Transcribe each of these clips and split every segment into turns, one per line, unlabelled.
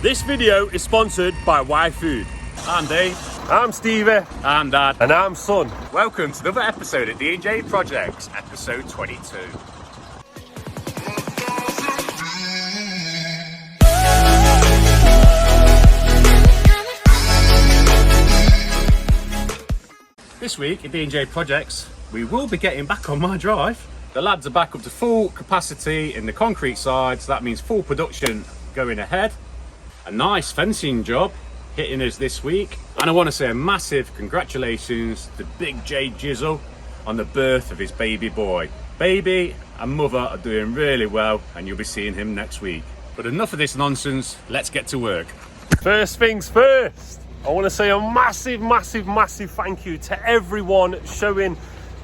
This video is sponsored by Y Food.
I'm Dave.
I'm Stevie.
I'm Dad.
And I'm Son.
Welcome to another episode of D&J Projects, episode 22. This week at D&J Projects, we will be getting back on my drive. The lads are back up to full capacity in the concrete side, so that means full production going ahead. A nice fencing job hitting us this week. And I want to say a massive congratulations to Big J Jizzle on the birth of his baby boy. Baby and mother are doing really well, and you'll be seeing him next week. But enough of this nonsense, let's get to work.
First things first, I want to say a massive thank you to everyone showing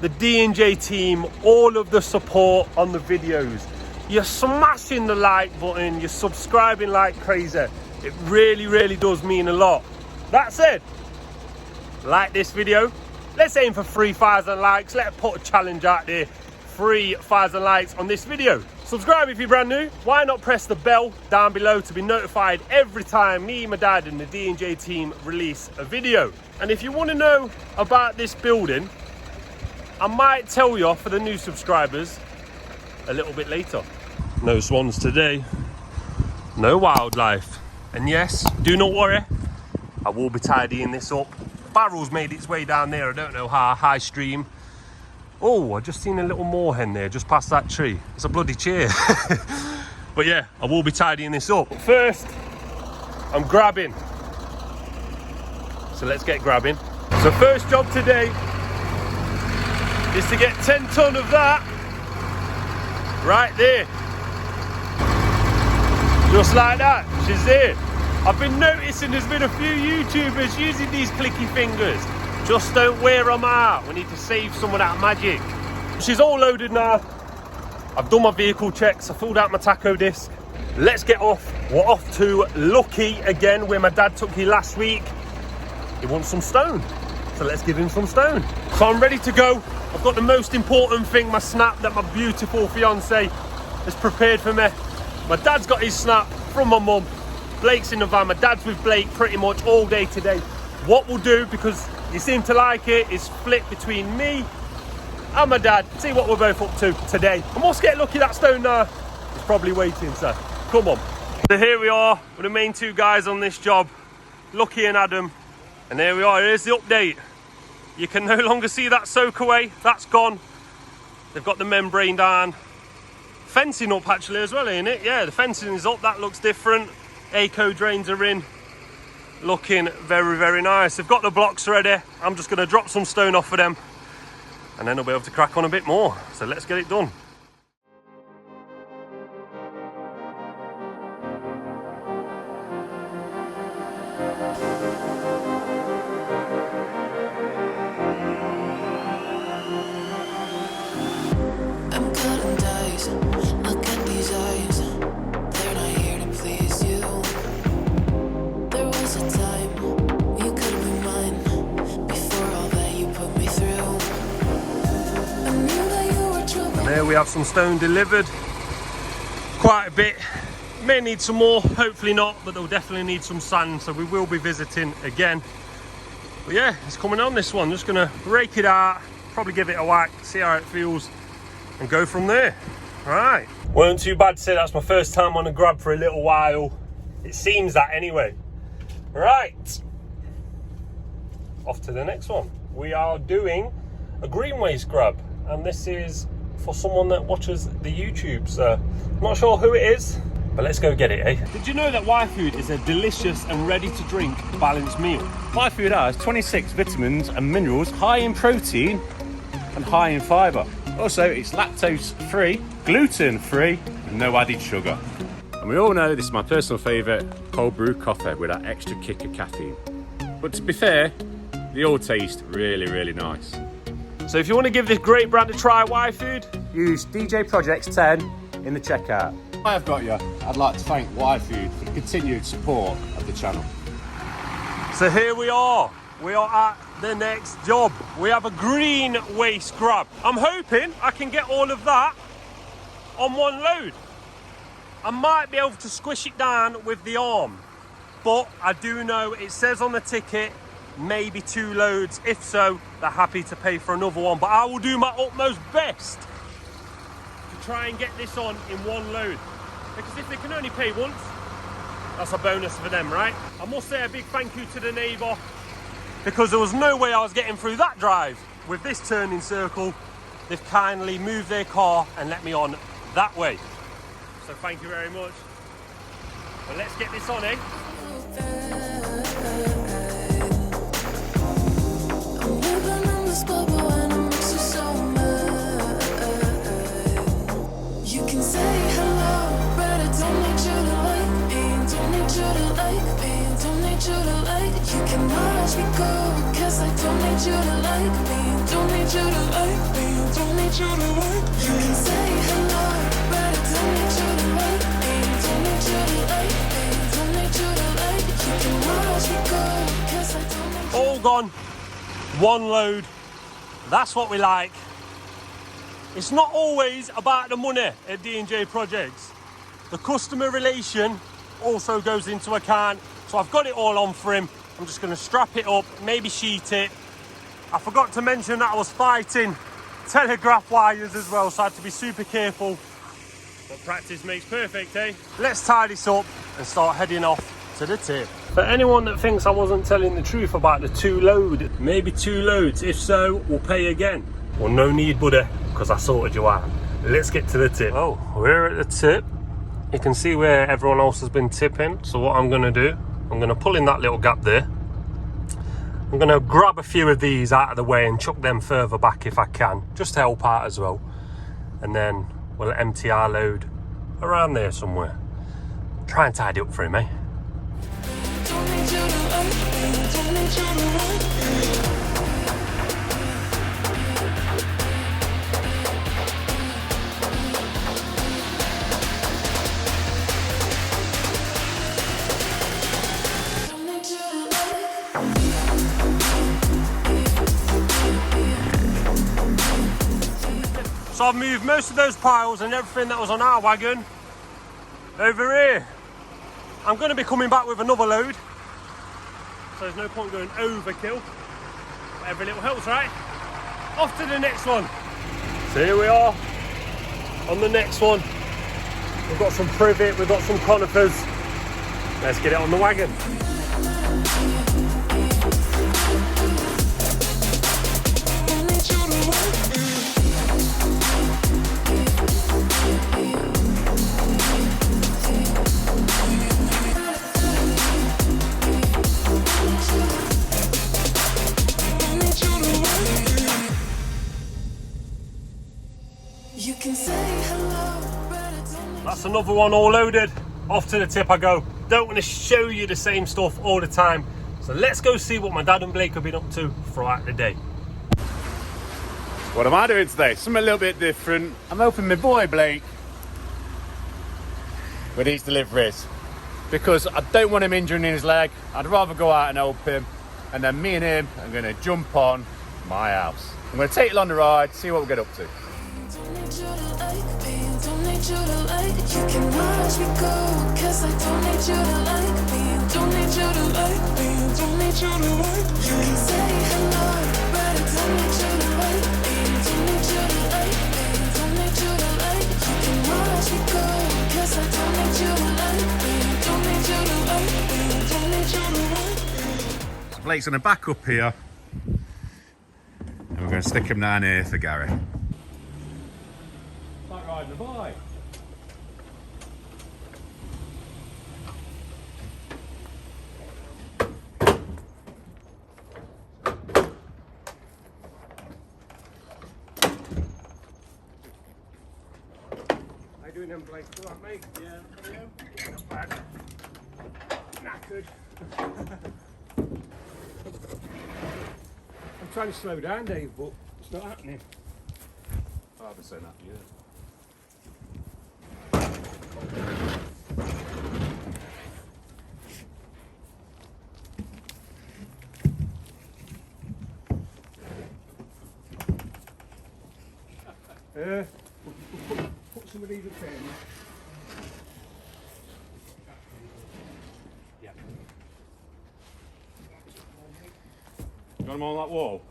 the D&J team all of the support on the videos. You're smashing the like button, you're subscribing like crazy. It really does mean a lot. That said, like this video. Let's aim for 3,000 likes. Let's put a challenge out there. 3,000 likes on this video. Subscribe if you're brand new. Why not press the bell down below to be notified every time me, my dad and the D&J team release a video. And if you want to know about this building, I might tell you for the new subscribers a little bit later. No swans today, no wildlife. And yes, do not worry, I will be tidying this up. Barrel's made its way down there, I don't know how, high stream. Oh, I just seen a little moorhen there, just past that tree. It's a bloody chair. But yeah, I will be tidying this up. But first, I'm grabbing. So let's get grabbing. So first job today is to get 10 ton of that right there. Just like that, she's there. I've been noticing there's been a few YouTubers using these clicky fingers. Just don't wear them out. We need to save some of that magic. She's all loaded now. I've done my vehicle checks. I filled out my taco disc. Let's get off. We're off to Lucky again, where my dad took you last week. He wants some stone. So let's give him some stone. So I'm ready to go. I've got the most important thing, my snap that my beautiful fiance has prepared for me. My dad's got his snap from my mum. Blake's in the van. My dad's with Blake pretty much all day today. What we'll do, because you seem to like it, is flip between me and my dad. See what we're both up to today. I must get Lucky that stone now. He's probably waiting, so come on. So here we are with the main two guys on this job, Lucky and Adam. And there we are, here's the update. You can no longer see that soak away, that's gone. They've got the membrane down. Fencing up actually as well, ain't it? Yeah, the fencing is up, that looks different. Eco drains are in. Looking very nice. They've got the blocks ready. I'm just gonna drop some stone off for them and then I'll be able to crack on a bit more. So let's get it done. There we have some stone delivered, quite a bit. May need some more, hopefully not, but they'll definitely need some sand, so we will be visiting again. But yeah, it's coming on this one. Just gonna rake it out, probably give it a whack, see how it feels, and go from there. Right, weren't too bad to say that's my first time on a grab for a little while. It seems that anyway. Right, off to the next one. We are doing a green waste grab, and this is for someone that watches the YouTube, so I'm not sure who it is, but let's go get it, eh? Did you know that Y Food is a delicious and ready to drink balanced meal?
Y Food has 26 vitamins and minerals, high in protein and high in fibre. Also, it's lactose free, gluten free, and no added sugar. And we all know this is my personal favourite, cold brew coffee with that extra kick of caffeine. But to be fair, they all taste really nice.
So if you want to give this great brand a try, Y Food,
use DJ Projects 10 in the checkout. I've got you. I'd like to thank Y Food for the continued support of the channel.
So here we are. We are at the next job. We have a green waste grab. I'm hoping I can get all of that on one load. I might be able to squish it down with the arm. but I do know it says on the ticket maybe 2 loads. If so, they're happy to pay for another one, but I will do my utmost best to try and get this on in 1 load, because if they can only pay once, that's a bonus for them, right? I must say a big thank you to the neighbour, because there was no way I was getting through that drive with this turning circle. They've kindly moved their car and let me on that way, so thank you very much. But let's get this on, eh?
You can say hello, but I don't need you to like me. Don't need you to like me. Don't need you to like. You can watch me go, cause I don't need you to like me. Don't need you to like me. Don't need you to like. You can say hello, but I don't need you to like me. Don't need you to like me. Don't need you to like. You can watch me go, cause I don't need you.
All gone, 1 load. That's what we like. It's not always about the money at D&J Projects. The customer relation also goes into account. So I've got it all on for him. I'm just gonna strap it up, maybe sheet it. I forgot to mention that I was fighting telegraph wires as well, so I had to be super careful. But practice makes perfect, eh? Let's tie this up and start heading off to the tip. For anyone that thinks I wasn't telling the truth about the 2 load, maybe 2 loads. If so, we'll pay again. Well, no need, buddy, because I sorted you out. Let's get to the tip. Oh, we're at the tip. You can see where everyone else has been tipping. So what I'm gonna do, I'm gonna pull in that little gap there. I'm gonna grab a few of these out of the way and chuck them further back if I can, just to help out as well. And then we'll empty our load around there somewhere. Try and tidy up for him, eh?
Don't need you to like me. Don't need you to like me.
So I've moved most of those piles and everything that was on our wagon over here. I'm going to be coming back with another load, so there's no point going overkill. But every little helps, right? Off to the next one. So here we are on the next one. We've got some privet, we've got some conifers. Let's get it on the wagon.
You can say hello, but I don't need.
That's another one all loaded. Off to the tip I go. Don't want to show you the same stuff all the time. So let's go see what my dad and Blake have been up to throughout the day.
What am I doing today? Something a little bit different. I'm helping my boy Blake with these deliveries because I don't want him injuring his leg. I'd rather go out and help him, and then me and him are going to jump on my house. I'm going to take you on the ride, see what we get up to.
Don't need you to like me. Don't need you to like. You can watch me go, cause I don't need you to like me. Don't need you to like me. Don't need you to like. You can say hello, but I don't need you to like me. Don't need you to like me. Don't need you to like. You can watch me go, cause I don't need you to like me. Don't need you to like me. Don't need you to like me.
So Blake's going to back up here, and we're going to stick him down here for Gary. Like riding a bike.
How you doing then, Blake? All right, mate? Yeah, how are you? Not bad. Knackered. I'm trying to slow down, Dave, but it's not happening.
Oh, I've been saying that, yeah.
Put some of these up there. Yeah.
Got them on that wall.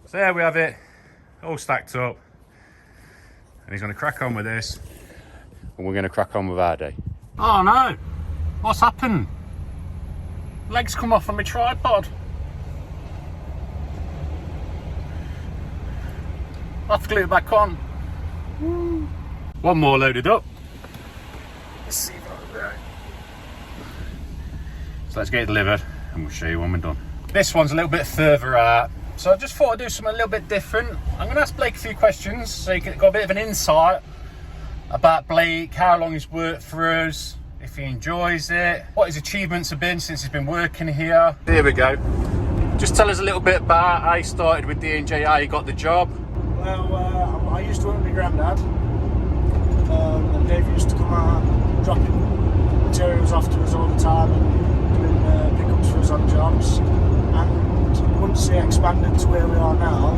So there we have it, all stacked up. And he's going to crack on with this. And we're going to crack on with our day. Oh no! What's happened? Legs come off on my tripod. I'll have to glue it back on. Woo. One more loaded up. Let's see what we're doing. So let's get it delivered and we'll show you when we're done. This one's a little bit further out. So I just thought I'd do something a little bit different. I'm going to ask Blake a few questions so you got a bit of an insight about Blake, how long he's worked for us, if he enjoys it, what his achievements have been since he's been working here. Here we go. Just tell us a little bit about how you started with D&J, how you got the job.
Well, I used to work with my granddad, and Dave used to come out dropping materials off to us all the time and doing pickups for us on jobs. And once he expanded to where we are now,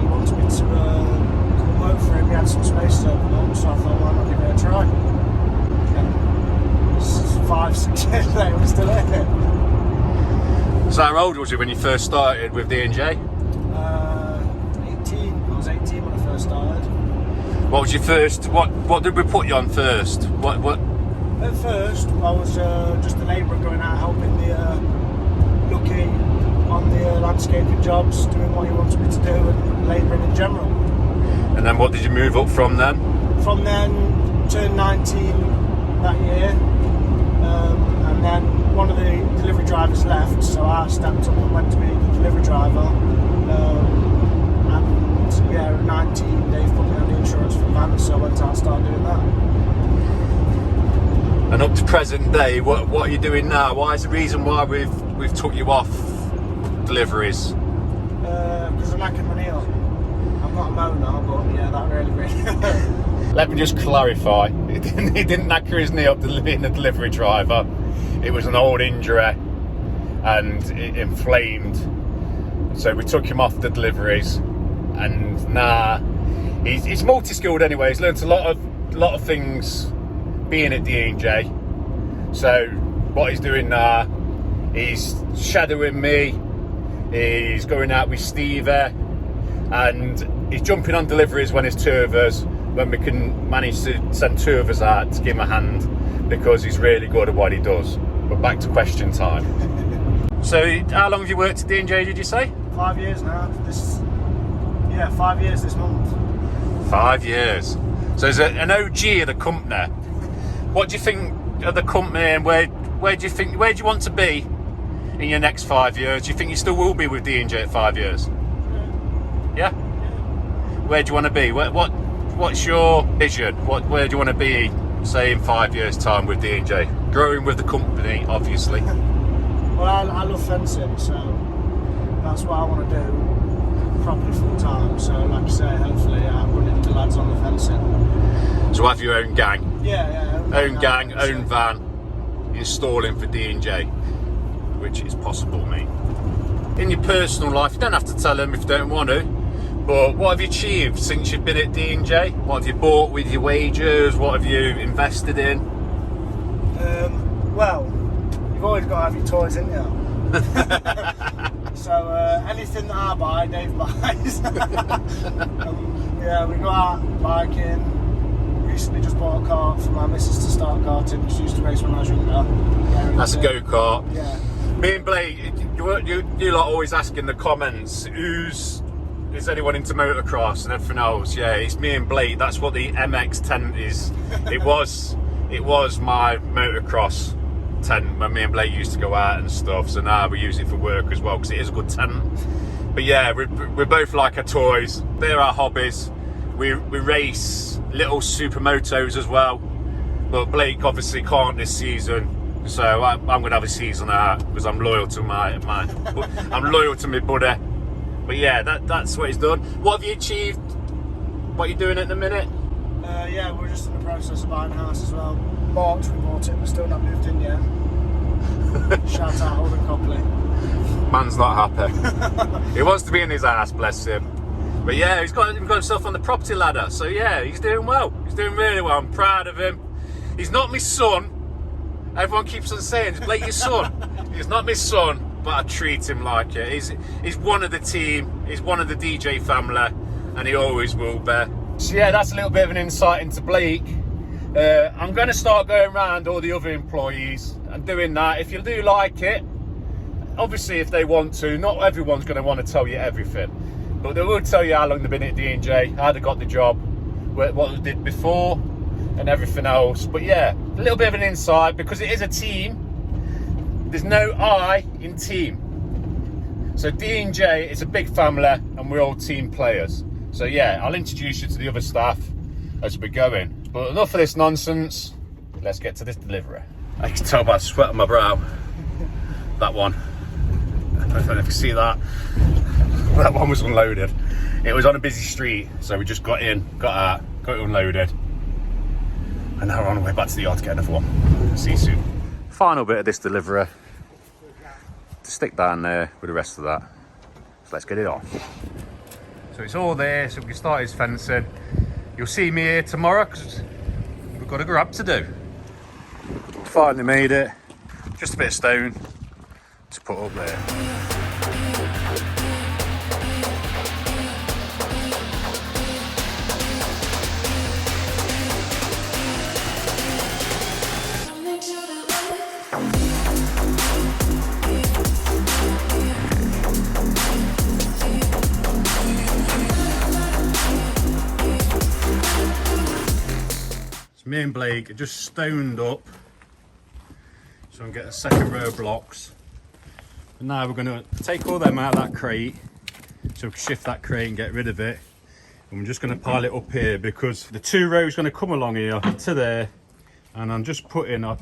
he wanted me to come work for him. He had some space to open up, so I thought, why not give it a try? And 5-6 years later, we're still here.
So how old was you when you first started with D&J?
18. I was 18 when I first started.
What was your first? What did we put you on first? What?
At first, I was just a labourer going out helping looking on the landscaping jobs, doing what he wanted me to do, and labouring in general.
And then what did you move up from then?
From then, turned 19 that year, and then one of the delivery drivers left, so I stepped up and went to be the delivery driver. And yeah, at 19, Dave put me on the insurance for the van, so I went out and started doing that.
And up to present day, what are you doing now? Why is the reason why we've took you off deliveries?
Because I'm knacking my knee up. I'm not a moaner, but yeah, that really.
Let me just clarify. He didn't knacker his knee up being a delivery driver. It was an old injury and it inflamed. So we took him off the deliveries, and now he's multi-skilled anyway. He's learnt a lot of things being at D&J. So what he's doing now, he's shadowing me, he's going out with Stevie, and he's jumping on deliveries when it's two of us, when we can manage to send two of us out to give him a hand, because he's really good at what he does. But back to question time. So how long have you worked at D&J, did you say?
5 years now. 5 years this month.
5 years. So as an OG of the company, what do you think of the company, and where do you want to be in your next 5 years? Do you think you still will be with D&J at 5 years? Yeah? Where do you want to be? What's your vision? Where do you want to be, say, in 5 years' time with D&J? Growing with the company, obviously.
Well, I love fencing, so that's what I want to do properly full time. So, like I say, hopefully I'm running the lads on the fencing.
So have your own gang?
Yeah.
Own gang, own van, installing for D&J, which is possible, mate. In your personal life, you don't have to tell them if you don't want to, but what have you achieved since you've been at D&J? What have you bought with your wages? What have you invested in?
Well, you've always got to have your toys, ain't you? So anything that I buy, Dave buys. Yeah, we go out biking. Recently just bought a car for my missus to start karting. She used to race when I was younger.
That's a go-kart.
Yeah.
Me and Blake, you lot always ask in the comments, is anyone into motocross and everything else? Yeah, it's me and Blake. That's what the MX-10 is. It was my motocross tent when me and Blake used to go out and stuff. So now we use it for work as well because it is a good tent. But yeah, we're both like our toys. They're our hobbies. We race little supermotos as well. But Blake obviously can't this season, so I'm going to have a season out because I'm loyal to I'm loyal to my buddy. But yeah, that's what he's done. What have you achieved? What are you doing at the minute?
Yeah, we're just in the process of buying a house as well. We bought it, we're still not moved in yet. Shout out Holden Copley.
Man's not happy. He wants to be in his house, bless him. But yeah, he's got himself on the property ladder. So yeah, he's doing well. He's doing really well. I'm proud of him. He's not my son, Everyone keeps on saying, is Blake your son? He's not my son, but I treat him like it. He's one of the team, he's one of the DJ family, and he always will be. So yeah, that's a little bit of an insight into Blake. I'm going to start going around all the other employees and doing that. If you do like it, obviously if they want to, not everyone's going to want to tell you everything, but they will tell you how long they've been at D&J, how they got the job, what they did before, and everything else. But yeah, a little bit of an insight, because it is a team. There's no I in team. So D&J is a big family, and we're all team players. So yeah, I'll introduce you to the other staff as we're going. But enough of this nonsense. Let's get to this delivery. I can tell by the sweat on my brow. That one. I don't know if you can see that. That one was unloaded. It was on a busy street, so we just got in, got out, got it unloaded. And now we're on our way back to the yard to get another one. See you soon. Final bit of this delivery. To stick down there with the rest of that. So let's get it on. So it's all there, so we can start his fencing. You'll see me here tomorrow because we've got a grab to do. Finally made it. Just a bit of stone to put up there. Me and Blake are just stoned up, so I'm getting a second row of blocks. And now we're going to take all them out of that crate, so we can shift that crate and get rid of it. And we're just going to pile it up here, because the 2 rows going to come along here to there, and I'm just putting a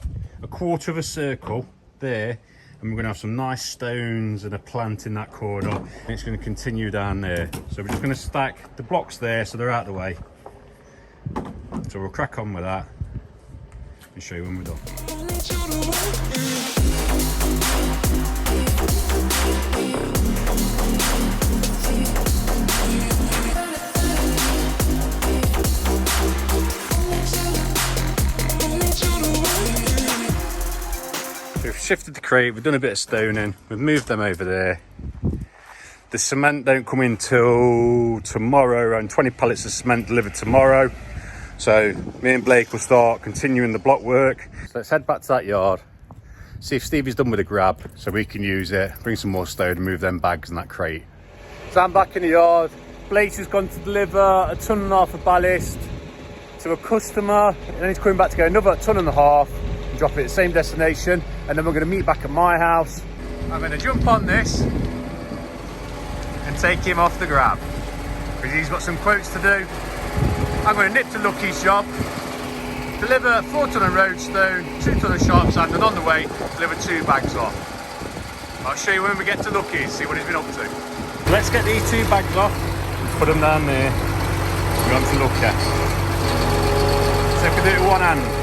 quarter of a circle there, and we're going to have some nice stones and a plant in that corner, and it's going to continue down there. So we're just going to stack the blocks there so they're out of the way. So we'll crack on with that and show you when we're done. So we've shifted the crate, we've done a bit of stoning, we've moved them over there. The cement don't come in till tomorrow, around 20 pallets of cement delivered tomorrow. So me and Blake will start continuing the block work. So let's head back to that yard, see if Stevie's done with the grab so we can use it, bring some more stone and move them bags in that crate. So I'm back in the yard. Blake's has gone to deliver a 1.5 ton of ballast to a customer, and then he's coming back to get another 1.5 tons and drop it at the same destination, and then we're going to meet back at my house. I'm going to jump on this and take him off the grab because he's got some quotes to do. I'm going to nip to Lucky's job, deliver 4 ton of roadstone, 2 ton of sharp sand, and on the way deliver 2 bags off. I'll show you when we get to Lucky's, see what he's been up to. Let's get these 2 bags off and put them down there. We're on to Lucky. So we can do it with one hand.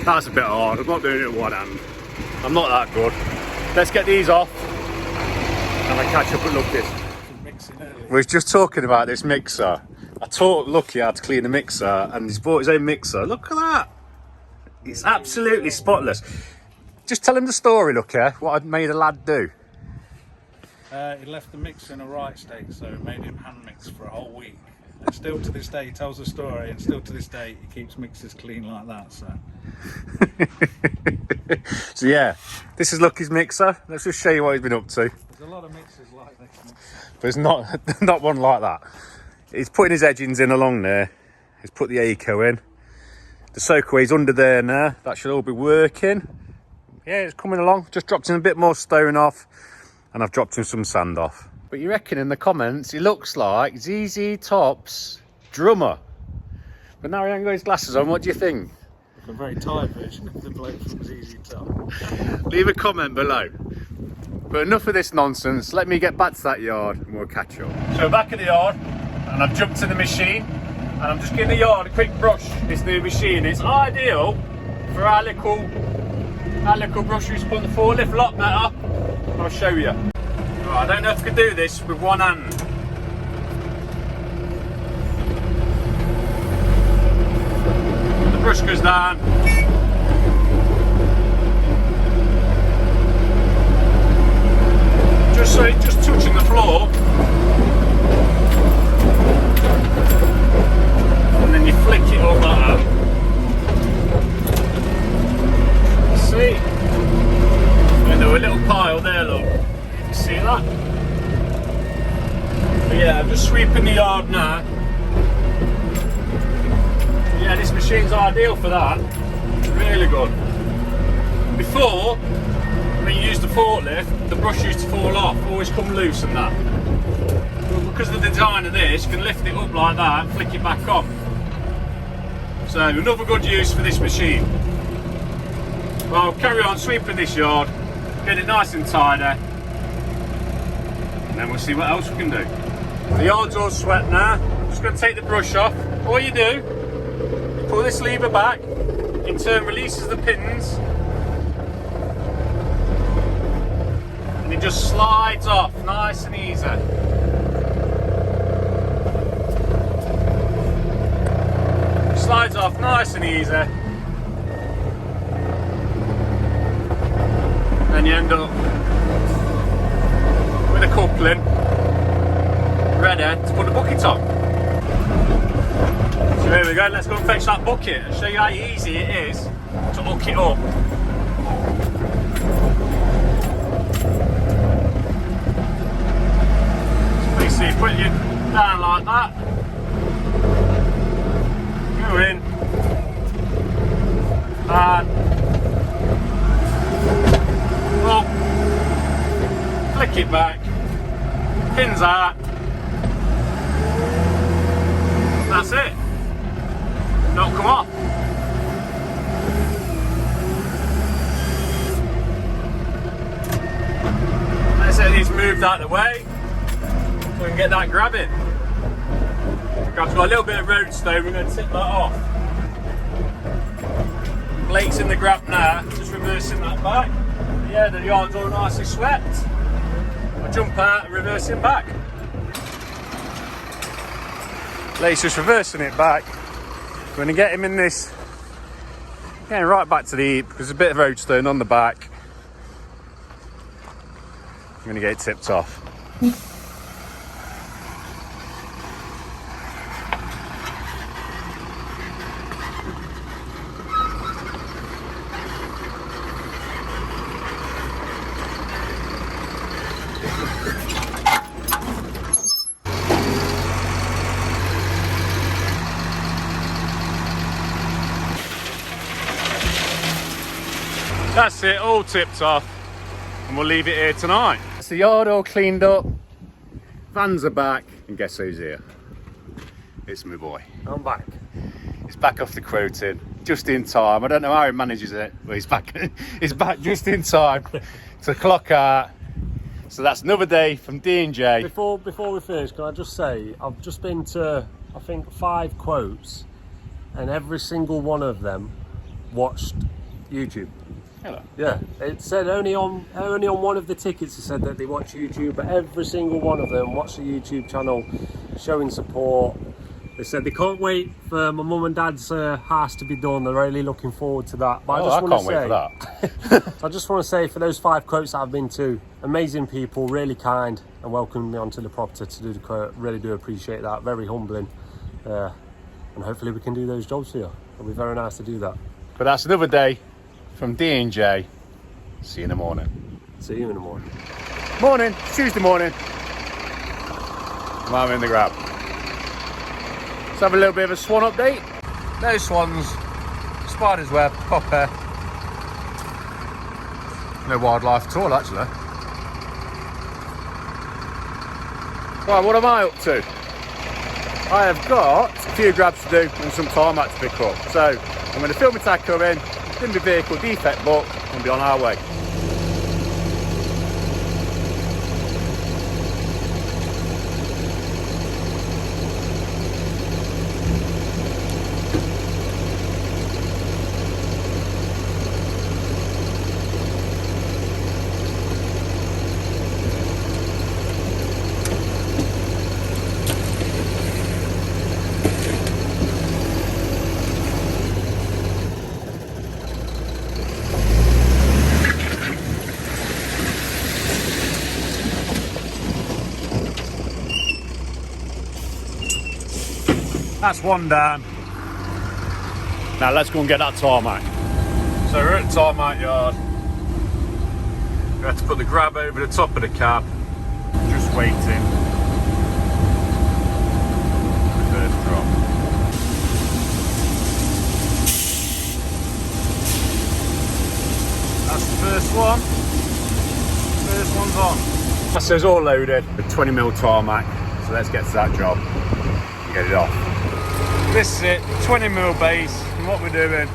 That's a bit hard, I'm not doing it with one hand. I'm not that good. Let's get these off and I'll catch up at Lucky's. We were just talking about this mixer. I taught Lucky how to clean the mixer and he's bought his own mixer. Look at that. It's absolutely spotless. Just tell him the story, Lucky, what I'd made a lad do.
He left the mixer in a right state, so it made him hand mix for a whole week. And still to this day he tells the story, and still to this day he keeps mixers clean like that.
So yeah, this is Lucky's mixer. Let's just show you what he's been up to.
There's a lot of mixers like this.
But there's not one like that. He's putting his edgings in along there. He's put the ACO in. The soakaway's under there now. That should all be working. Yeah, it's coming along. Just dropped him a bit more stone off, and I've dropped him some sand off. But you reckon in the comments he looks like ZZ Top's drummer, But now he ain't got his glasses on, what do you think?
A very tired version of the bloke from ZZ Top.
Leave a comment below. But enough of this nonsense, let me get back to that yard and we'll catch up. So back at the yard, and I've jumped to the machine, and I'm just giving the yard a quick brush. This new machine is ideal for our little brush we used to put on the forklift, a lot better. I'll show you. Right, I don't know if I could do this with one hand. The brush goes down. Just so it's just touching the floor. And then you flick it up like that. See? And there were a little pile there, look. You see that? But yeah, I'm just sweeping the yard now. Yeah, this machine's ideal for that. It's really good. Before, when you use the forklift, the brush used to fall off, always come loose and that. But because of the design of this, you can lift it up like that and flick it back on. So another good use for this machine. Well, I'll carry on sweeping this yard, get it nice and tidy, and then we'll see what else we can do. The yard's all swept now. I'm just going to take the brush off. All you do, you pull this lever back, in turn releases the pins, and it just slides off nice and easy. Slides off nice and easy. And you end up with a coupling ready to put the bucket on. So here we go, let's go and fetch that bucket and show you how easy it is to hook it up. So basically you put it down like that, go in, and well, flick it back, pins out, that's it, don't come off. Let's get these moved out of the way so we can get that grabbing. I've got a little bit of roadstone, we're going to tip that off. Blake's in the grab now, just reversing that back. Yeah, the yard's all nicely swept. I jump out and reverse it back. Blake's just reversing it back. We're going to get him in this, getting right back to the heap because there's a bit of roadstone on the back. I'm going to get it tipped off. That's it, all tipped off, and we'll leave it here tonight. It's the yard all cleaned up, vans are back, and guess who's here? It's my boy.
I'm back.
He's back off the quoting, just in time. I don't know how he manages it, but he's back. He's back just in time to clock out. So that's another day from D&J.
Before we finish, can I just say, I've just been to, I think, 5 quotes, and every single one of them watched YouTube.
Hello.
Yeah, it said only on one of the tickets it said that they watch YouTube, but every single one of them watch the YouTube channel, showing support. They said they can't wait for my mum and dad's house to be done. They're really looking forward to that. But
I can't wait for that.
I just want to say, for those 5 quotes that I've been to, amazing people, really kind, and welcomed me onto the property to do the quote. Really do appreciate that. Very humbling, and hopefully we can do those jobs for you. It'll be very nice to do that.
But that's another day from D&J. See you in the morning.
See you in the morning.
Morning, Tuesday morning. I'm in the grab. Let's have a little bit of a swan update. No swans, spider's web, copper. No wildlife at all, actually. Right, what am I up to? I have got a few grabs to do and some tarmac to pick up. So I'm going to fill my taco in, do my vehicle defect book and be on our way. That's one down. Now let's go and get that tarmac. So we're at the tarmac yard. We have to put the grab over the top of the cab. Just waiting. The first drop. That's the first one. First one's on. So it's all loaded with 20mm tarmac. So let's get to that job and get it off. This is it, 20mm base, and what we're doing,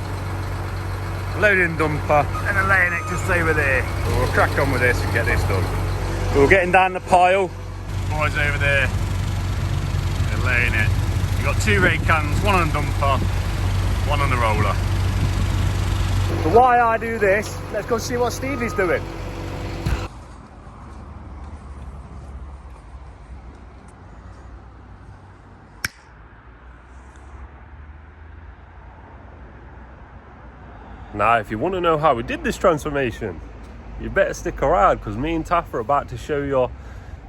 loading dumper and then laying it just over there. So we'll crack on with this and get this done. So we're getting down the pile, boys over there, they're laying it. You've got 2 rake cans, one on the dumper, one on the roller. So why I do this, let's go see what Stevie's doing.
Now, if you want to know how we did this transformation, you better stick around, because me and Taff are about to show you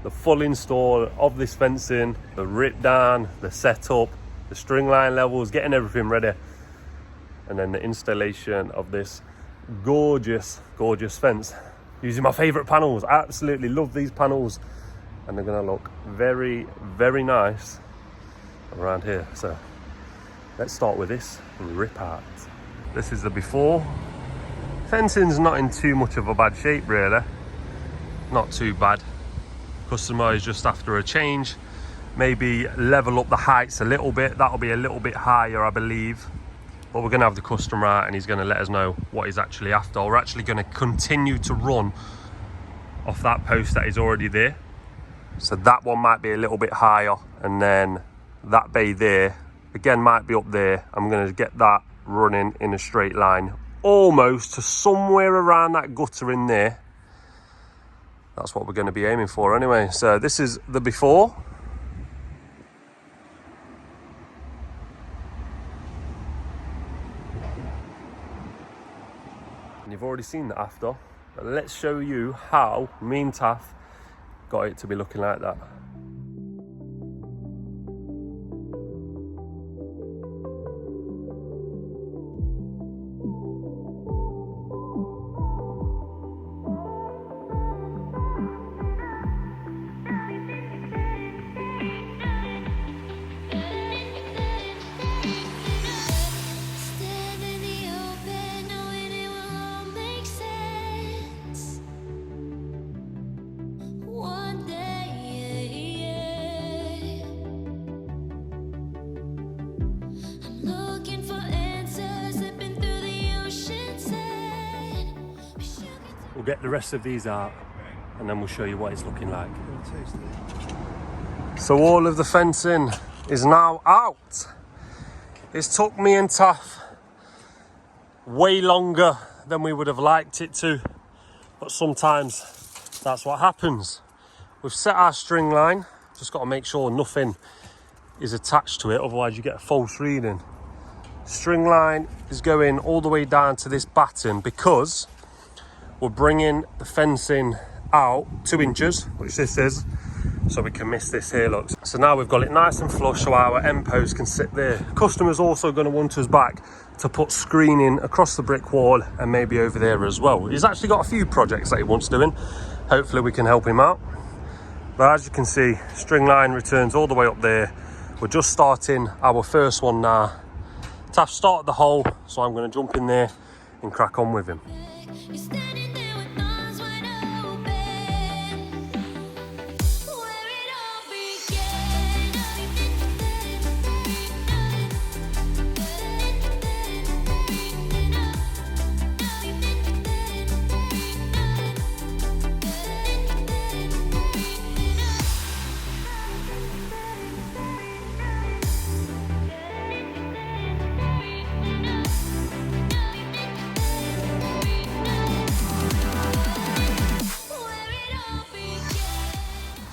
the full install of this fencing, the rip down, the setup, the string line levels, getting everything ready, and then the installation of this gorgeous, gorgeous fence using my favorite panels. I absolutely love these panels, and they're going to look very, very nice around here. So let's start with this rip out. This is the before. Fencing's not in too much of a bad shape really. Not too bad. Customer is just after a change. Maybe level up the heights a little bit. That'll be a little bit higher, I believe. But we're gonna have the customer out and he's gonna let us know what he's actually after. We're actually gonna continue to run off that post that is already there. So that one might be a little bit higher, and then that bay there, again, might be up there. I'm gonna get that running in a straight line almost to somewhere around that gutter in there. That's what we're going to be aiming for anyway. So this is the before. And you've already seen the after, but let's show you how me and Taff got it to be looking like that. We'll get the rest of these out and then we'll show you what it's looking like. So all of the fencing is now out. It's took me and Taff way longer than we would have liked it to, but sometimes that's what happens. We've set our string line, just got to make sure nothing is attached to it, otherwise you get a false reading. String line is going all the way down to this batten because we're bringing the fencing out 2 inches, which this is, so we can miss this here, look. So now we've got it nice and flush so our end post can sit there. Customer's also going to want us back to put screening across the brick wall and maybe over there as well. He's actually got a few projects that he wants doing. Hopefully we can help him out. But as you can see, string line returns all the way up there. We're just starting our first one now. Taff started the hole, so I'm going to jump in there and crack on with him.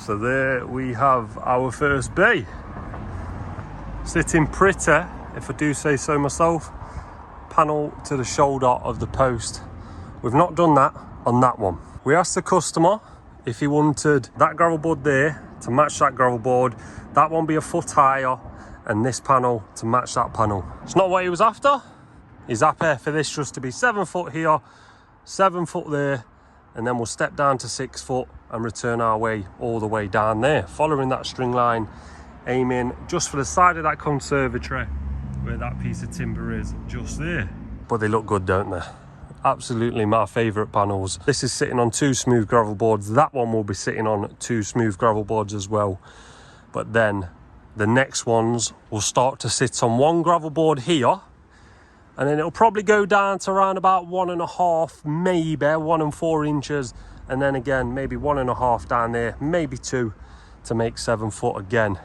So there we have our first bay. Sitting pretty, if I do say so myself, panel to the shoulder of the post. We've not done that on that one. We asked the customer if he wanted that gravel board there to match that gravel board, that one be a foot higher, and this panel to match that panel. It's not what he was after. He's happy for this just to be 7 foot here, 7 foot there, and then we'll step down to 6 foot and return our way all the way down there, following that string line, aiming just for the side of that conservatory where that piece of timber is, just there. But they look good, don't they? Absolutely my favourite panels. This is sitting on 2 smooth gravel boards. That one will be sitting on 2 smooth gravel boards as well. But then the next ones will start to sit on 1 gravel board here, and then it'll probably go down to around about 1.5, maybe 1 4 inches, and then again maybe 1.5 down there, maybe 2 to make 7 foot again,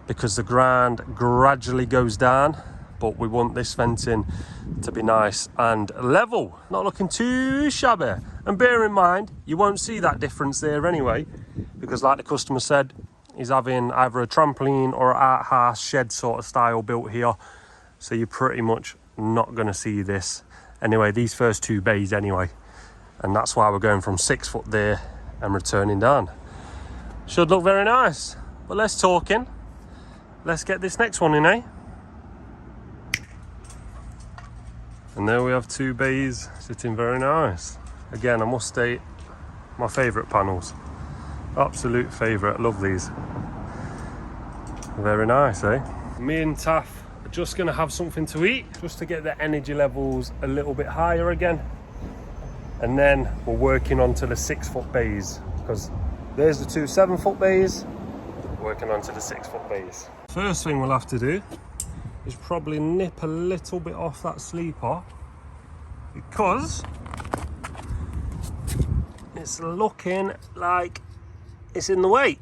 because the ground gradually goes down. But we want this fencing to be nice and level, not looking too shabby. And bear in mind, you won't see that difference there anyway, because like the customer said, he's having either a trampoline or an outhouse shed sort of style built here. So you're pretty much not going to see this. Anyway, these first 2 bays anyway. And that's why we're going from 6 foot there and returning down. Should look very nice. But less talking. Let's get this next one in, eh? And there we have 2 bays sitting very nice. Again, I must state, my favourite panels. Absolute favourite, love these. Very nice, eh? Me and Taff are just gonna have something to eat, just to get the energy levels a little bit higher again. And then we're working on to the 6 foot bays, because there's the 2 7 foot bays, working on to the 6 foot bays. First thing we'll have to do is probably nip a little bit off that sleeper, because it's looking like it's in the way.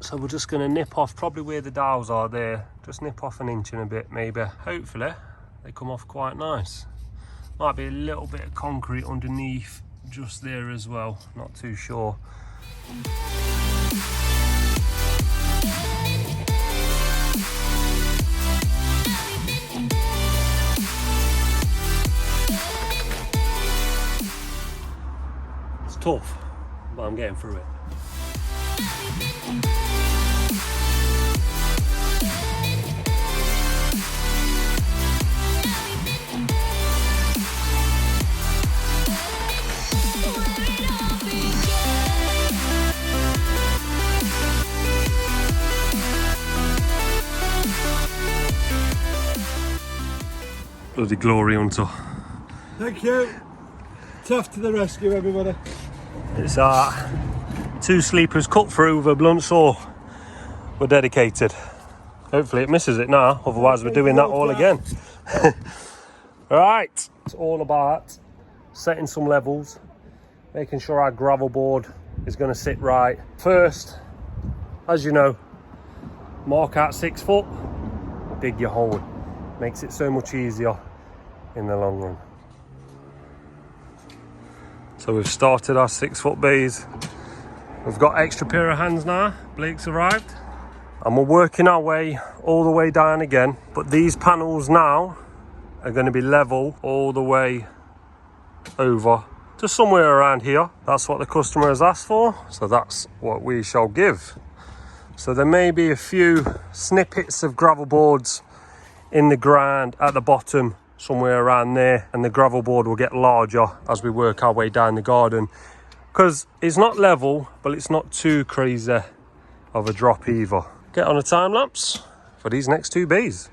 So we're just going to nip off probably where the dowels are there, just nip off 1 inch and a bit maybe. Hopefully they come off quite nice. Might be a little bit of concrete underneath just there as well, not too sure. Tough, but I'm getting through it. Bloody glory hunter.
Thank you. Tough to the rescue, everybody.
It's 2 sleepers cut through with a blunt saw. We're dedicated. Hopefully it misses it now, otherwise we're doing that all again. Right, it's all about setting some levels, making sure our gravel board is going to sit right. First, as you know, mark out 6 foot, dig your hole. Makes it so much easier in the long run. So we've started our 6 foot bays. We've got extra pair of hands now. Blake's arrived. And we're working our way all the way down again. But these panels now are going to be level all the way over to somewhere around here. That's what the customer has asked for. So that's what we shall give. So there may be a few snippets of gravel boards in the ground at the bottom, somewhere around there, and the gravel board will get larger as we work our way down the garden, because it's not level, but it's not too crazy of a drop either. Get on a time lapse for these next 2 bays.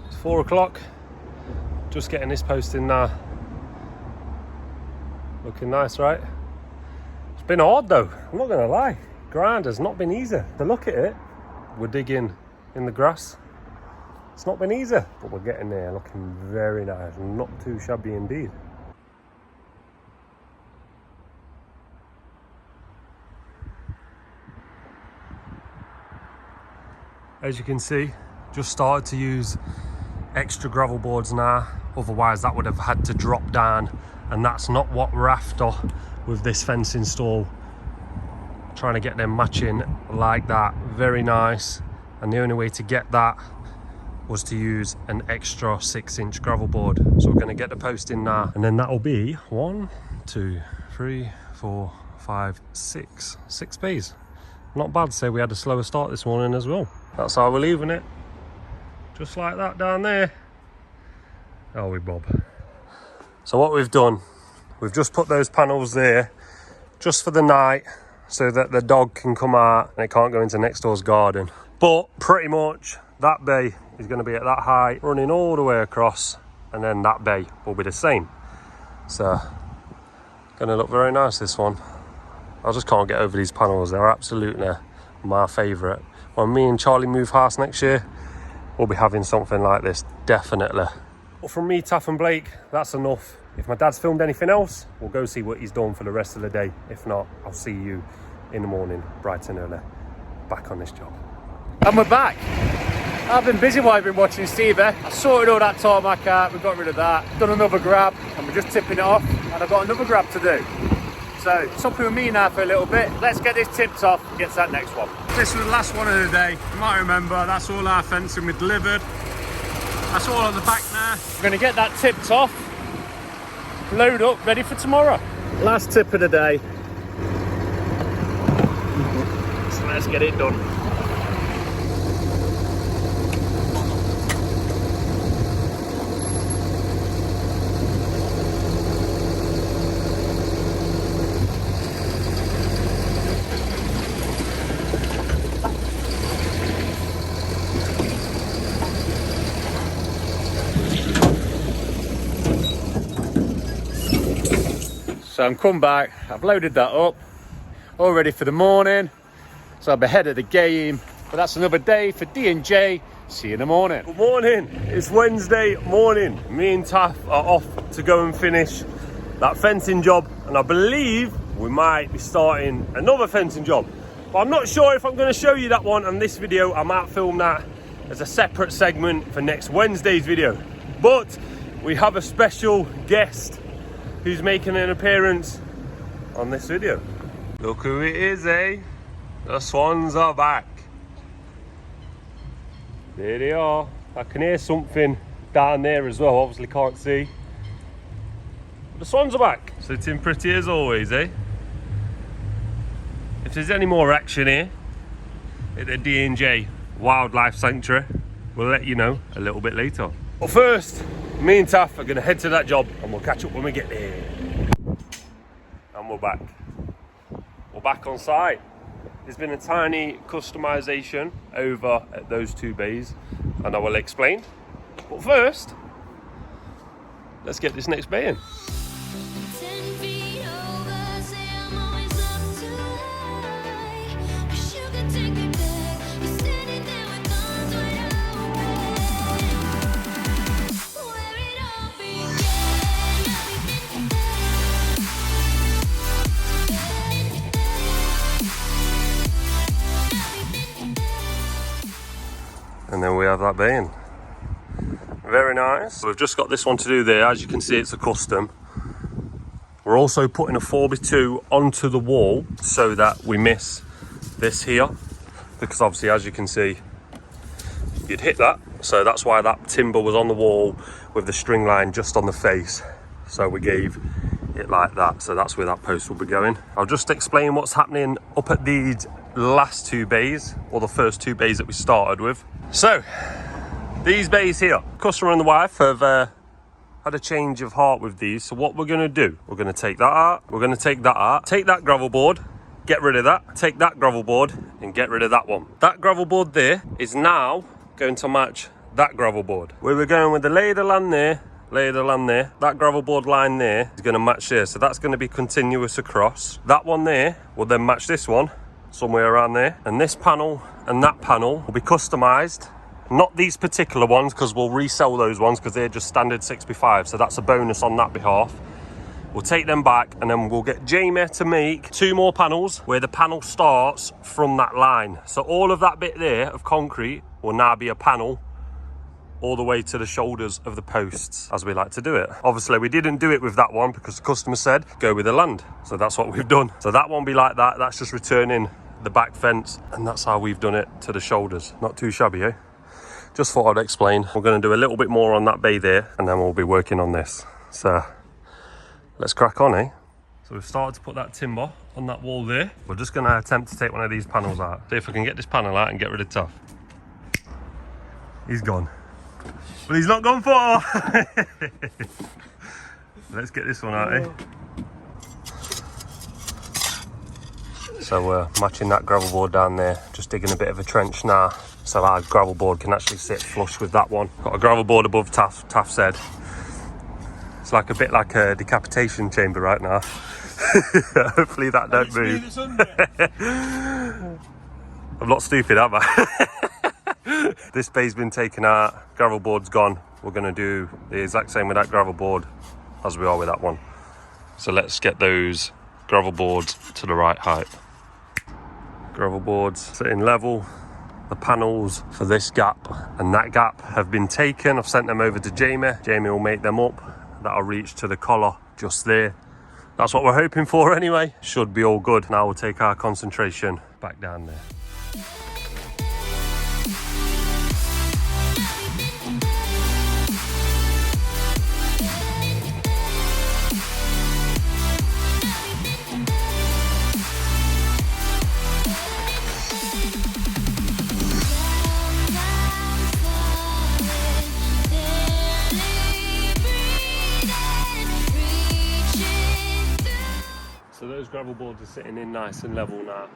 It's 4 o'clock. Just getting this post in now. Looking nice, right? It's been hard though, I'm not gonna lie. grind has not been easy. To look at it, we're digging in the grass. It's not been easy, but we're getting there, looking very nice, not too shabby indeed. As you can see, just started to use extra gravel boards now, otherwise that would have had to drop down, and that's not what we're after with this fence install. Trying to get them matching like that, very nice, and the only way to get that was to use an extra 6-inch gravel board. So we're going to get the post in now, and then that'll be 1, 2, 3, 4, 5, 6 bays. Not bad. Say we had a slower start this morning as well. That's how we're leaving it, just like that down there. Oh, we bob. So what we've done, we've just put those panels there just for the night, so that the dog can come out and it can't go into next door's garden. But pretty much that bay is going to be at that height, running all the way across, and then that bay will be the same. So going to look very nice, this one. I just can't get over these panels. They're absolutely my favourite. When me and Charlie move house next year, we'll be having something like this, definitely. Well, from me, Taff and Blake, that's enough. If my dad's filmed anything else, we'll go see what he's done for the rest of the day. If not, I'll see you in the morning, bright and early, back on this job.
And we're back. I've been busy while I've been watching Stevie. I sorted all that tarmac out, we got rid of that, done another grab, and we're just tipping it off, and I've got another grab to do. So, it's up with me now for a little bit. Let's get this tipped off and get to that next one. This was the last one of the day. You might remember, that's all our fencing we delivered. That's all on the back now. We're going to get that tipped off, load up, ready for tomorrow. Last tip of the day. So let's get it done. So I'm come back, I've loaded that up, all ready for the morning. So I'm ahead of the game, but that's another day for D&J. See you in the morning.
Good morning, it's Wednesday morning. Me and Taff are off to go and finish that fencing job, and I believe we might be starting another fencing job. But I'm not sure if I'm going to show you that one on this video. I might film that as a separate segment for next Wednesday's video. But we have a special guest who's making an appearance on this video. Look who it is, eh? The swans are back. There they are. I can hear something down there as well, obviously can't see. But the swans are back. Sitting pretty as always, eh? If there's any more action here at the D&J Wildlife Sanctuary, we'll let you know a little bit later. But first, me and Taff are going to head to that job, and we'll catch up when we get there. And we're back. We're back on site. There's been a tiny customization over at those 2 bays, and I will explain. But first, let's get this next bay in.
10 feet over, say I'm always up too high. Wish you could take me back. You're standing there with arms wide open. Where it all began, now we've been
And then we have that bay in. Very nice. We've just got this one to do there. As you can see, it's a custom. We're also putting a 4x2 onto the wall so that we miss this here, because obviously, as you can see, you'd hit that. So that's why that timber was on the wall with the string line just on the face. So we gave it like that. So that's where that post will be going. I'll just explain what's happening up at these last 2 bays, or the first 2 bays that we started with. So these bays here, customer and the wife have had a change of heart with these. So what we're going to do, we're going to take that out, we're going to take that out, take that gravel board, get rid of that, take that gravel board and get rid of that one. That gravel board there is now going to match that gravel board. Where we're going with the lay of the land there, lay of the land there, that gravel board line there is going to match there. So that's going to be continuous across. That one there will then match this one. somewhere around there. And this panel and that panel will be customised. Not these particular ones, because we'll resell those ones because they're just standard 6x5. So that's a bonus on that behalf. We'll take them back and then we'll get Jamie to make 2 more panels where the panel starts from that line. So all of that bit there of concrete will now be a panel all the way to the shoulders of the posts, as we like to do it. Obviously, we didn't do it with that one because the customer said, go with the land. So that's what we've done. So that won't be like that. That's just returning the back fence. And that's how we've done it to the shoulders. Not too shabby, eh? Just thought I'd explain. We're going to do a little bit more on that bay there, and then we'll be working on this. So let's crack on, eh? So we've started to put that timber on that wall there. We're just going to attempt to take one of these panels out. See if I can get this panel out and get rid of Tough. He's gone. But he's not gone far. Let's get this one out, eh? So we're matching that gravel board down there. Just digging a bit of a trench now, so our gravel board can actually sit flush with that one. Got a gravel board above Taff said. It's like a bit like a decapitation chamber right now. Hopefully that don't move. I'm not stupid, am I? This bay's been taken out, gravel board's gone. We're going to do the exact same with that gravel board as we are with that one. So let's get those gravel boards to the right height. Gravel boards sitting level. The panels for this gap and that gap have been taken. I've sent them over to Jamie. Jamie will make them up. That'll reach to the collar just there. That's what we're hoping for anyway. Should be all good. Now we'll take our concentration back down there. So those gravel boards are sitting in nice and level now.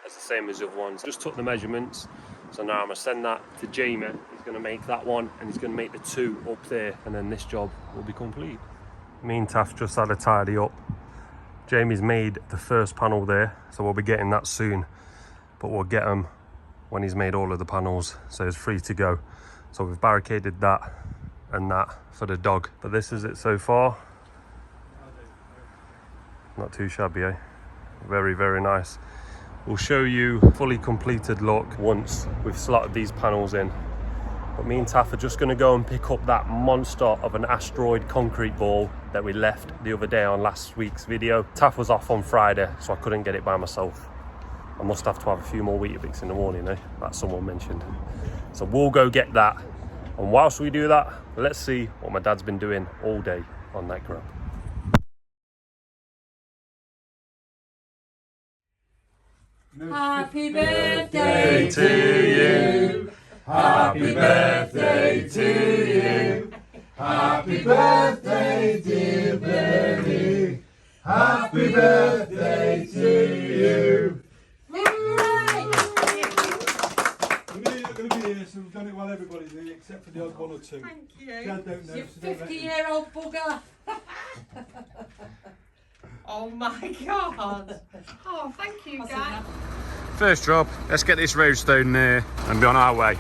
It's the same as the other ones. Just took the measurements. So now I'm going to send that to Jamie. He's going to make that one and he's going to make the 2 up there. And then this job will be complete. Me and Taff just had a tidy up. Jamie's made the first panel there. So we'll be getting that soon. But we'll get them when he's made all of the panels. So it's free to go. So we've barricaded that and that for the dog. But this is it so far. Not too shabby, eh? Very, very nice. We'll show you fully completed look once we've slotted these panels in. But me and Taff are just going to go and pick up that monster of an asteroid concrete ball that we left the other day on last week's video. Taff was off on Friday, so I couldn't get it by myself. I must have to have a few more Weetabix in the morning, eh? Like someone mentioned. So we'll go get that. And whilst we do that, let's see what my dad's been doing all day on that grub.
Happy birthday to you. Happy birthday to you. Happy birthday, dear Bernie. Happy birthday to you.
We knew you were going to be here, so we've done it while everybody's here, except for the odd one or two.
Thank you.
Dad don't know.
You
so don't let him.
50-year-old bugger. Oh my God. Oh, thank you, guys.
First job, let's get this roadstone there and be on our way.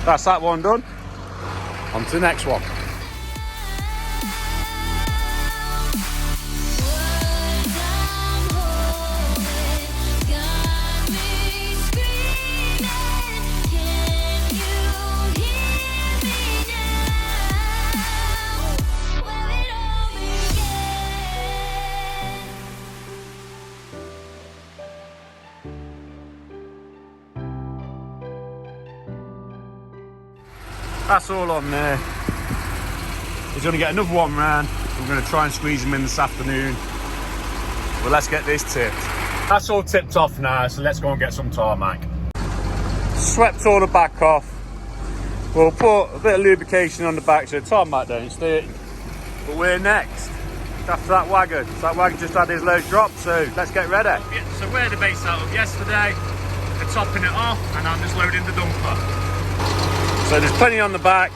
That's that one done. On to the next one. That's all on there. He's going to get another one round. We're going to try and squeeze him in this afternoon. But let's get this tipped. That's all tipped off now, so let's go and get some tarmac. Swept all the back off. We'll put a bit of lubrication on the back so the tarmac don't stick. But we're next. After that wagon. So that wagon just had his load dropped, so let's get ready. Yeah, so we're the base out of yesterday. They're topping it off and I'm just loading the dumper. So there's plenty on the back.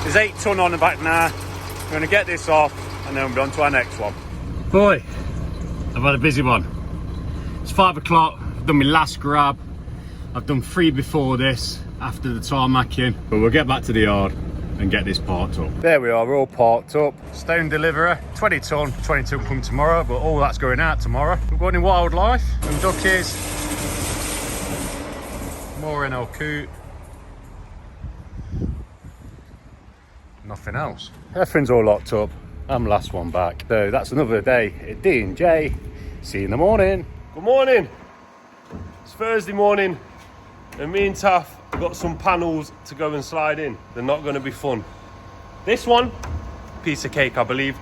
There's 8 ton on the back now. We're going to get this off and then we're on to our next one. Boy, I've had a busy one. It's 5 o'clock, I've done my last grab. I've done 3 before this, after the tarmacking. But we'll get back to the yard and get this parked up. There we are, we're all parked up. Stone deliverer, 20 ton come tomorrow, but all that's going out tomorrow. We're going in wildlife, and duckies. More in our coot. Nothing else. Everything's all locked up. I'm last one back. So that's another day at D&J. See you in the morning.
Good morning. It's Thursday morning and me and Taff have got some panels to go and slide in. They're not going to be fun. This one, piece of cake I believe.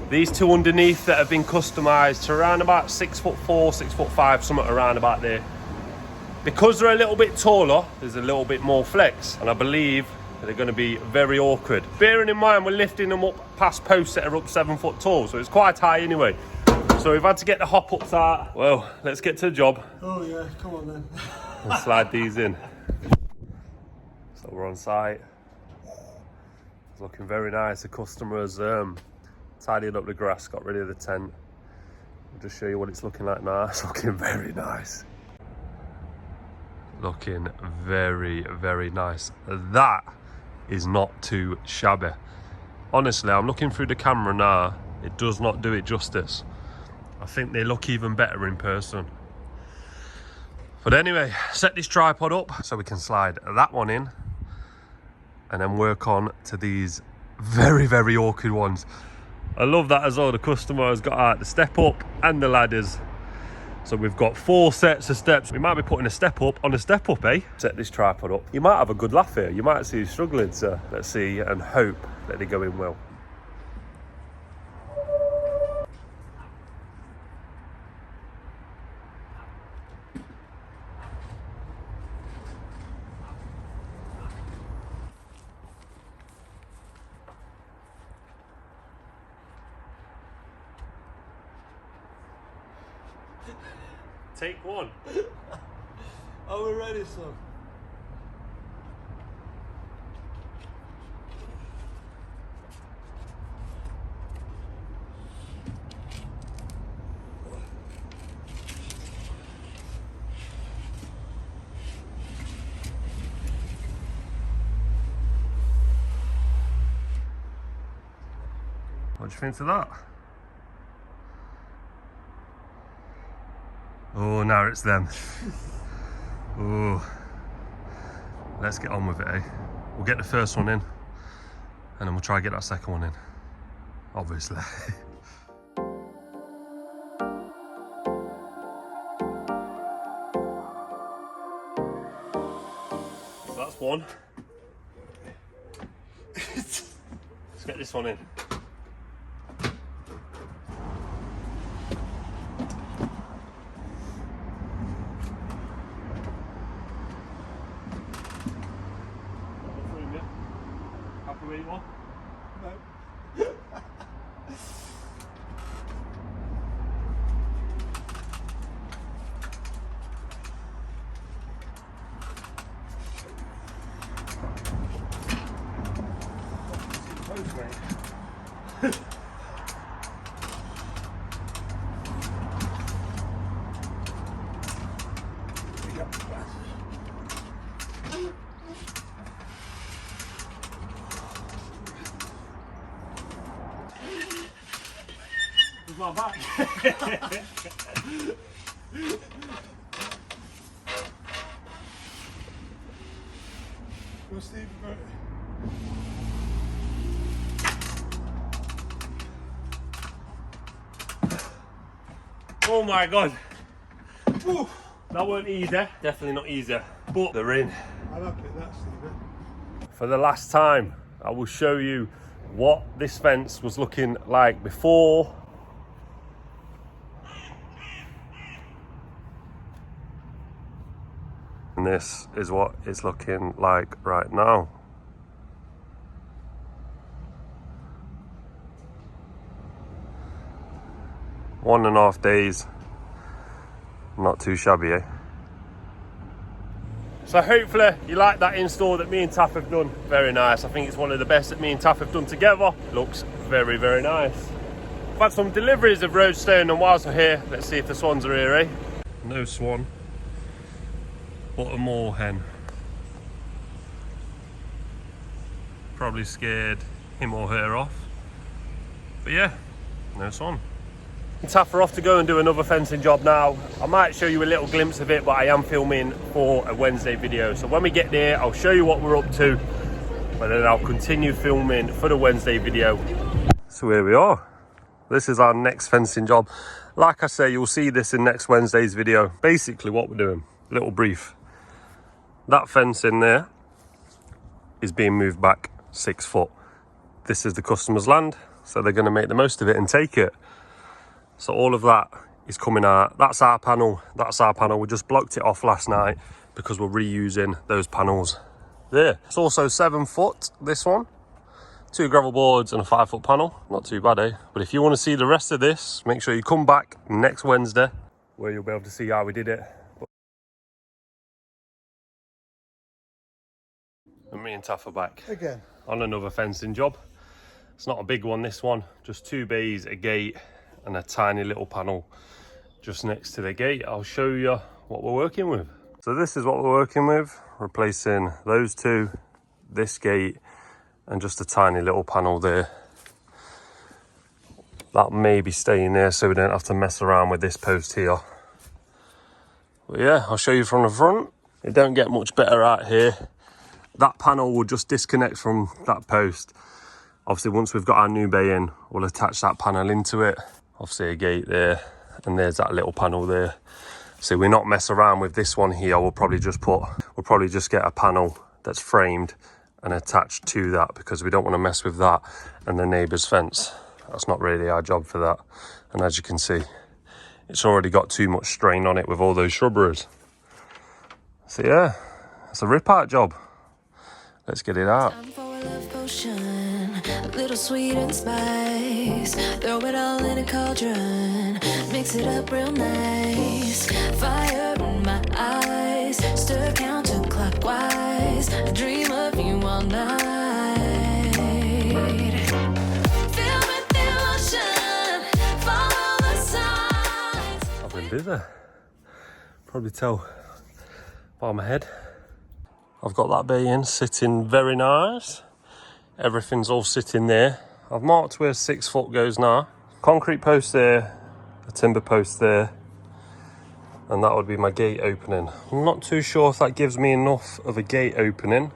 These 2 underneath that have been customised to around about 6'4", 6'5", something around about there. Because they're a little bit taller, there's a little bit more flex, and I believe they're going to be very awkward. Bearing in mind we're lifting them up past posts that are up 7 foot tall, so it's quite high anyway. So we've had to get the hop ups out. Well, let's get to the job.
Oh yeah, come on then.
And slide these in. So we're on site. It's looking very nice. The customer has tidied up the grass, got rid of the tent. I'll just show you what it's looking like now. It's looking very nice. Looking very, very nice. That is not too shabby. Honestly, I'm looking through the camera now. It does not do it justice. I think they look even better in person. But anyway, set this tripod up so we can slide that one in and then work on to these very, very awkward ones. I love that as well. The customer has got out the step up and the ladders. So we've got 4 sets of steps. We might be putting a step up on a step up, eh? Set this tripod up. You might have a good laugh here. You might see you struggling, so let's see and hope that they go in well. Take 1.
Are we ready, son?
What do you think of that? Oh, now it's them. Oh, let's get on with it, eh? We'll get the first one in and then we'll try and get that second one in, obviously. So that's one. Let's get this one in. Where you are?
No.
My back.
Go, Stevie, go.
Oh my god. Ooh, that weren't easy. Definitely not easy. But they're in.
I like it, that, Stevie.
For the last time, I will show you what this fence was looking like before. And this is what it's looking like right now. One and a half days. Not too shabby, eh? So hopefully you like that install that me and Taff have done. Very nice. I think it's one of the best that me and Taff have done together. Looks very, very nice. I've had some deliveries of roadstone, and whilst we're here, let's see if the swans are here, eh? No swan, but a moorhen. Probably scared him or her off. But yeah, no swan. Taff are off to go and do another fencing job now. I might show you a little glimpse of it, but I am filming for a Wednesday video. So when we get there, I'll show you what we're up to, but then I'll continue filming for the Wednesday video. So here we are. This is our next fencing job. Like I say, you'll see this in next Wednesday's video. Basically what we're doing, little brief. That fence in there is being moved back 6 foot. This is the customer's land, so they're going to make the most of it and take it. So all of that is coming out. That's our panel. That's our panel. We just blocked it off last night because we're reusing those panels there. It's also 7 foot, this one. 2 gravel boards and a 5 foot panel. Not too bad, eh? But if you want to see the rest of this, make sure you come back next Wednesday where you'll be able to see how we did it. And me and Taff are back
Again.
on another fencing job. It's not a big one, this one. Just 2 bays, a gate, and a tiny little panel just next to the gate. I'll show you what we're working with. So this is what we're working with, replacing those 2, this gate, and just a tiny little panel there. That may be staying there so we don't have to mess around with this post here. But yeah, I'll show you from the front. It don't get much better out here. That panel will just disconnect from that post. Obviously, once we've got our new bay in, we'll attach that panel into it. Obviously a gate there, and there's that little panel there. So we're not mess around with this one here. We'll probably just get a panel that's framed and attached to that, because we don't want to mess with that and the neighbour's fence. That's not really our job for that. And as you can see, it's already got too much strain on it with all those shrubberies. So yeah, it's a rip-out job. Let's get it out.
A little sweet and spice, throw it all in a cauldron, mix it up real nice. Fire in my eyes, stir counterclockwise, I dream of you all night. Feel with the ocean, follow the signs.
I've been busy. Probably tell by my head. I've got that bay in, sitting very nice. Everything's all sitting there. I've marked where 6 foot goes now. Concrete post there, a timber post there, and that would be my gate opening. I'm not too sure if that gives me enough of a gate opening,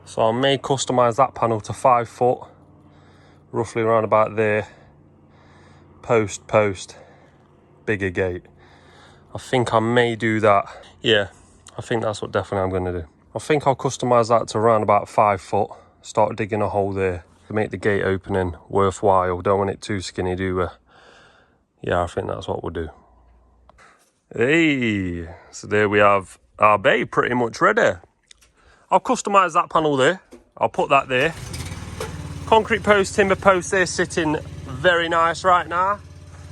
so I may customise that panel to 5 foot, roughly around about there. Post, bigger gate. I think I may do that. Yeah, I think that's what definitely I'm going to do. I think I'll customise that to around about 5 foot. Start digging a hole there to make the gate opening worthwhile. Don't want it too skinny, do we? Yeah, I think that's what we'll do. Hey, so there we have our bay pretty much ready. I'll customise that panel there. I'll put that there. Concrete post, timber post there, sitting very nice right now.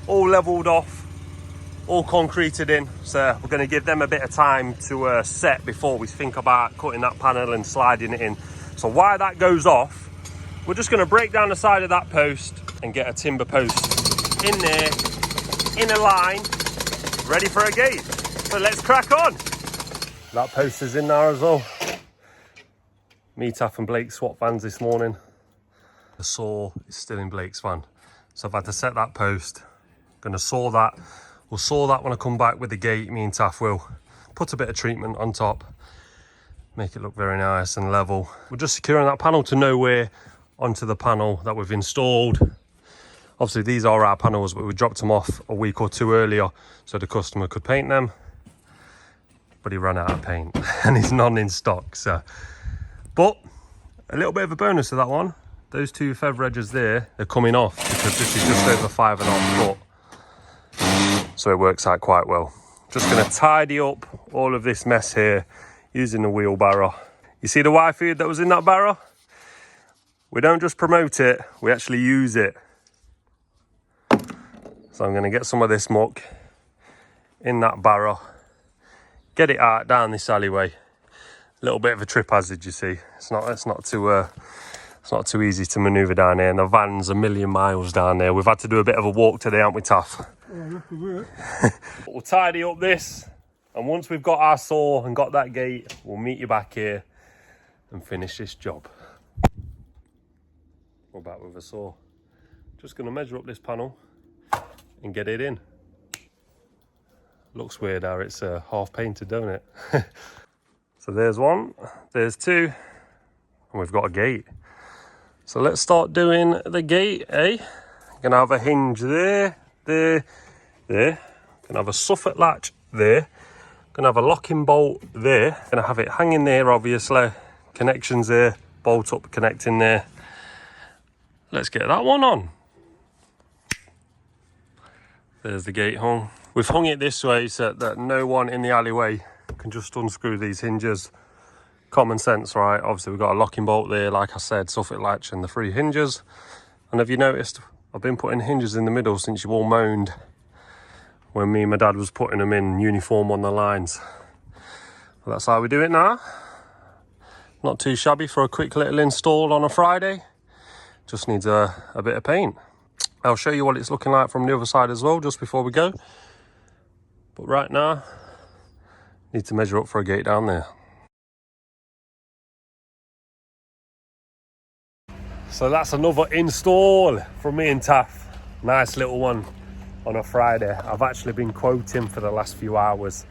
All levelled off, all concreted in. So we're going to give them a bit of time to set before we think about cutting that panel and sliding it in. So while that goes off, we're just going to break down the side of that post and get a timber post in there, in a line, ready for a gate. So let's crack on. That post is in there as well. Me, Taff and Blake swapped vans this morning. The saw is still in Blake's van. So I've had to set that post. Going to saw that. We'll saw that when I come back with the gate. Me and Taff will put a bit of treatment on top. Make it look very nice and level. We're just securing that panel to nowhere onto the panel that we've installed. Obviously these are our panels, but we dropped them off a week or 2 earlier so the customer could paint them. But he ran out of paint and he's not in stock. So, but a little bit of a bonus to that one. Those 2 feather edges there, they're coming off because this is just over 5.5 foot. So it works out quite well. Just going to tidy up all of this mess here using the wheelbarrow. You see the Y food that was in that barrow? We don't just promote it, we actually use it. So I'm going to get some of this muck in that barrow, get it out down this alleyway. A little bit of a trip hazard, you see. It's not too easy to manoeuvre down here, and the van's a million miles down there. We've had to do a bit of a walk today, haven't we, Taff? We'll tidy up this, and once we've got our saw and got that gate, we'll meet you back here and finish this job. We're back with a saw. Just going to measure up this panel and get it in. Looks weird how it's half painted, don't it? So there's one, there's two, and we've got a gate. So let's start doing the gate, eh? Gonna have a hinge there. Gonna have a soffit latch there. Gonna have a locking bolt there. Gonna have it hanging there, obviously. Connections there, bolt up connecting there. Let's get that one on. There's the gate hung. We've hung it this way so that no one in the alleyway can just unscrew these hinges. Common sense, right? Obviously we've got a locking bolt there, like I said, soffit latch and the 3 hinges. And have you noticed, I've been putting hinges in the middle since you all moaned when me and my dad was putting them in uniform on the lines. Well, that's how we do it now. Not too shabby for a quick little install on a Friday. Just needs a bit of paint. I'll show you what it's looking like from the other side as well, just before we go. But right now, need to measure up for a gate down there. So that's another install from me and Taff. Nice little one on a Friday. I've actually been quoting for the last few hours.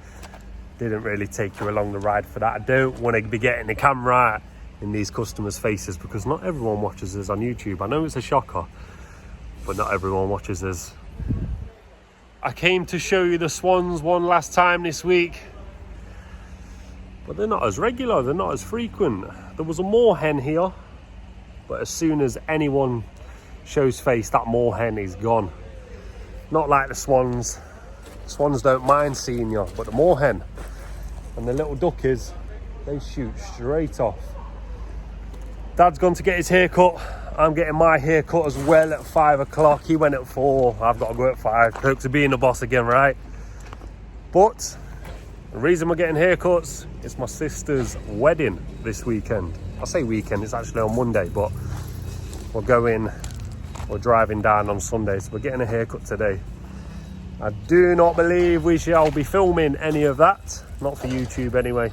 Didn't really take you along the ride for that. I don't want to be getting the camera in these customers' faces because not everyone watches us on YouTube. I know it's a shocker, but not everyone watches us. I came to show you the swans one last time this week, but they're not as regular, they're not as frequent. There was a moorhen here, but as soon as anyone shows face, that moorhen is gone. Not like the swans. Swans don't mind seeing you, but the moorhen and the little duckies, they shoot straight off. Dad's gone to get his hair cut. I'm getting my hair cut as well at 5 o'clock. He went at 4. I've got to go at 5. Hope to being the boss again, right? But the reason we're getting haircuts is my sister's wedding this weekend. I say weekend, it's actually on Monday, but we're driving down on Sunday, so we're getting a haircut today. I do not believe we shall be filming any of that. Not for YouTube anyway.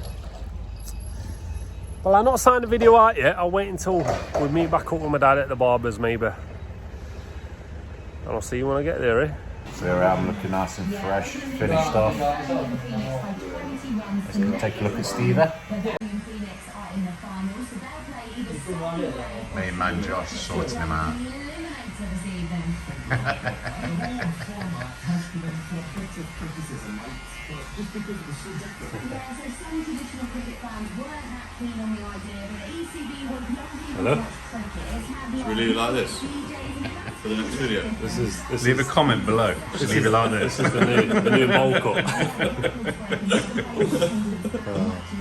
Well, I've not signed the video out yet. I'll wait until we meet back up with my dad at the barber's maybe. And I'll see you when I get there, eh?
So here I am, looking nice and fresh, finished off. Let's go take a look at Stevie. Me and man Josh sorting him out.
Hello? Should we leave it like this for the next video?
This leave a comment below. Just leave it like this.
This is the new bowl cut.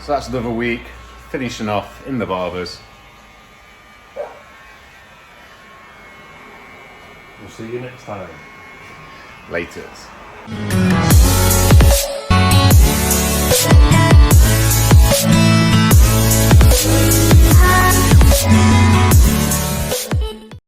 So that's another week, finishing off in the barbers.
We'll see you next time.
Laters.